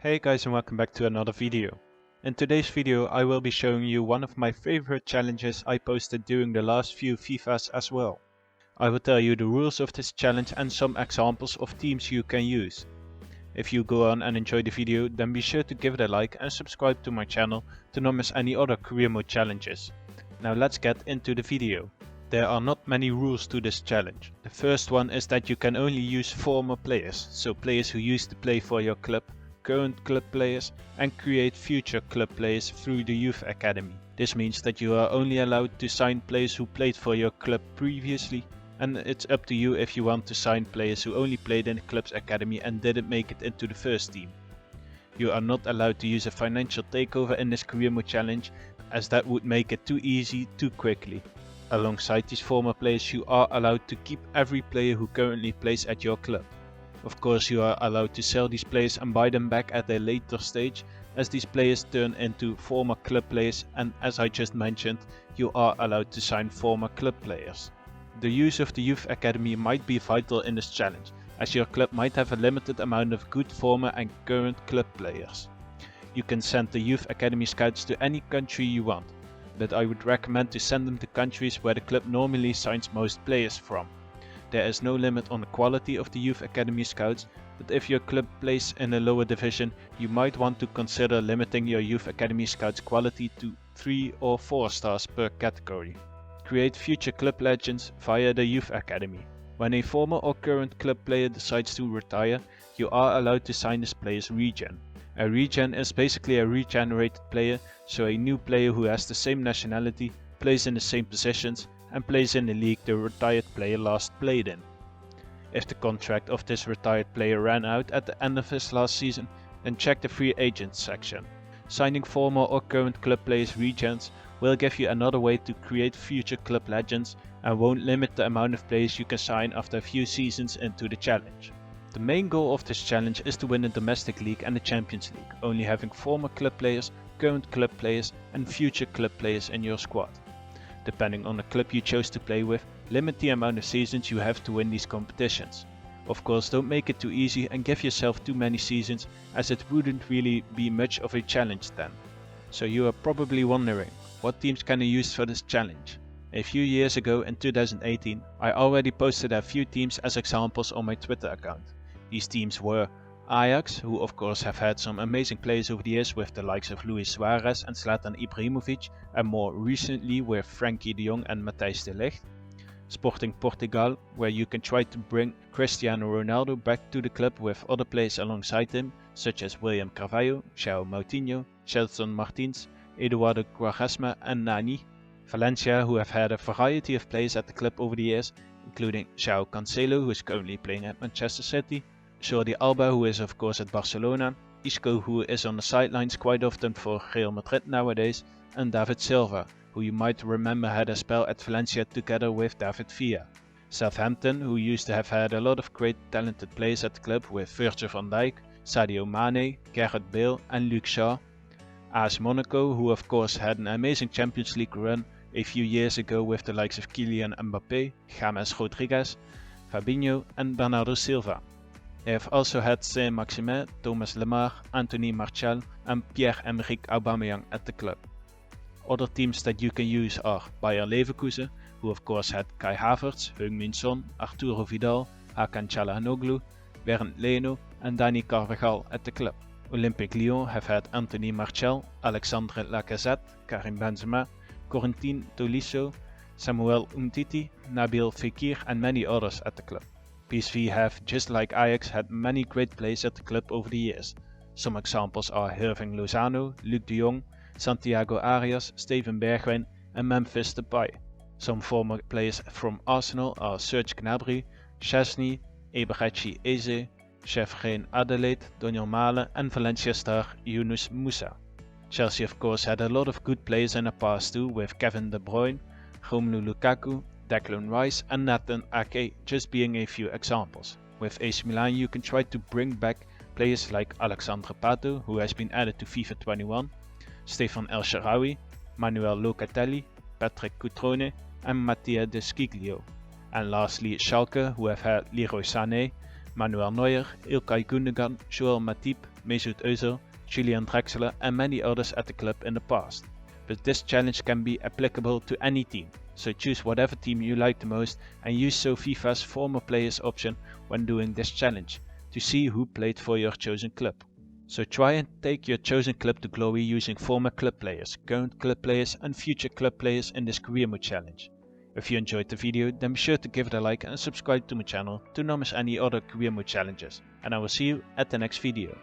Hey guys, and welcome back to another video. In today's video I will be showing you one of my favorite challenges I posted during the last few FIFAs as well. I will tell you the rules of this challenge and some examples of teams you can use. If you go on and enjoy the video, then be sure to give it a like and subscribe to my channel to not miss any other career mode challenges. Now let's get into the video. There are not many rules to this challenge. The first one is that you can only use former players, so players who used to play for your club, current club players, and create future club players through the youth academy. This means that you are only allowed to sign players who played for your club previously, and it's up to you if you want to sign players who only played in the club's academy and didn't make it into the first team. You are not allowed to use a financial takeover in this career mode challenge, as that would make it too easy too quickly. Alongside these former players, you are allowed to keep every player who currently plays at your club. Of course, you are allowed to sell these players and buy them back at a later stage, as these players turn into former club players, and as I just mentioned, you are allowed to sign former club players. The use of the youth academy might be vital in this challenge, as your club might have a limited amount of good former and current club players. You can send the youth academy scouts to any country you want, but I would recommend to send them to countries where the club normally signs most players from. There is no limit on the quality of the youth academy scouts, but if your club plays in a lower division, you might want to consider limiting your youth academy scouts quality to 3 or 4 stars per category. Create future club legends via the youth academy. When a former or current club player decides to retire, you are allowed to sign this player's regen. A regen is basically a regenerated player, so a new player who has the same nationality, plays in the same positions, and plays in the league the retired player last played in. If the contract of this retired player ran out at the end of his last season, then check the free agents section. Signing former or current club players regens will give you another way to create future club legends and won't limit the amount of players you can sign after a few seasons into the challenge. The main goal of this challenge is to win the domestic league and the Champions League, only having former club players, current club players and future club players in your squad. Depending on the club you chose to play with, limit the amount of seasons you have to win these competitions. Of course, don't make it too easy and give yourself too many seasons, as it wouldn't really be much of a challenge then. So you are probably wondering, what teams can I use for this challenge? A few years ago in 2018, I already posted a few teams as examples on my Twitter account. These teams were Ajax, who of course have had some amazing players over the years with the likes of Luis Suarez and Zlatan Ibrahimovic, and more recently with Frankie de Jong and Matthijs de Ligt. Sporting Portugal, where you can try to bring Cristiano Ronaldo back to the club with other players alongside him, such as William Carvalho, João Moutinho, Gelson Martins, Eduardo Quaresma and Nani. Valencia, who have had a variety of players at the club over the years, including João Cancelo, who is currently playing at Manchester City, Jordi Alba, who is of course at Barcelona, Isco, who is on the sidelines quite often for Real Madrid nowadays, and David Silva, who you might remember had a spell at Valencia together with David Villa. Southampton, who used to have had a lot of great talented players at the club with Virgil van Dijk, Sadio Mane, Gareth Bale and Luke Shaw. AS Monaco, who of course had an amazing Champions League run a few years ago with the likes of Kylian Mbappé, James Rodriguez, Fabinho and Bernardo Silva. They have also had Saint-Maximin, Thomas Lemar, Anthony Martial and Pierre-Emerick Aubameyang at the club. Other teams that you can use are Bayer Leverkusen, who of course had Kai Havertz, Heung-min Son, Arturo Vidal, Hakan Çalhanoğlu, Bernd Leno and Dani Carvajal at the club. Olympique Lyon have had Anthony Martial, Alexandre Lacazette, Karim Benzema, Corentin Tolisso, Samuel Umtiti, Nabil Fekir and many others at the club. PSV have, just like Ajax, had many great players at the club over the years. Some examples are Hirving Lozano, Luc de Jong, Santiago Arias, Steven Bergwijn and Memphis Depay. Some former players from Arsenal are Serge Gnabry, Szczesny, Eberechi Eze, Chefrein Adelaide, Daniel Malen and Valencia star Yunus Musa. Chelsea of course had a lot of good players in the past too, with Kevin De Bruyne, Romelu Lukaku, Declan Rice and Nathan Ake just being a few examples. With AC Milan you can try to bring back players like Alexandre Pato, who has been added to FIFA21, Stefan El Shaarawy, Manuel Locatelli, Patrick Cutrone and Mattia De Sciglio. And lastly Schalke, who have had Leroy Sané, Manuel Neuer, Ilkay Gundogan, Joel Matip, Mesut Özil, Julian Draxler and many others at the club in the past. But this challenge can be applicable to any team, so choose whatever team you like the most and use SoFIFA's former players option when doing this challenge to see who played for your chosen club. So try and take your chosen club to glory using former club players, current club players and future club players in this career mode challenge. If you enjoyed the video, then be sure to give it a like and subscribe to my channel to not miss any other career mode challenges, and I will see you at the next video.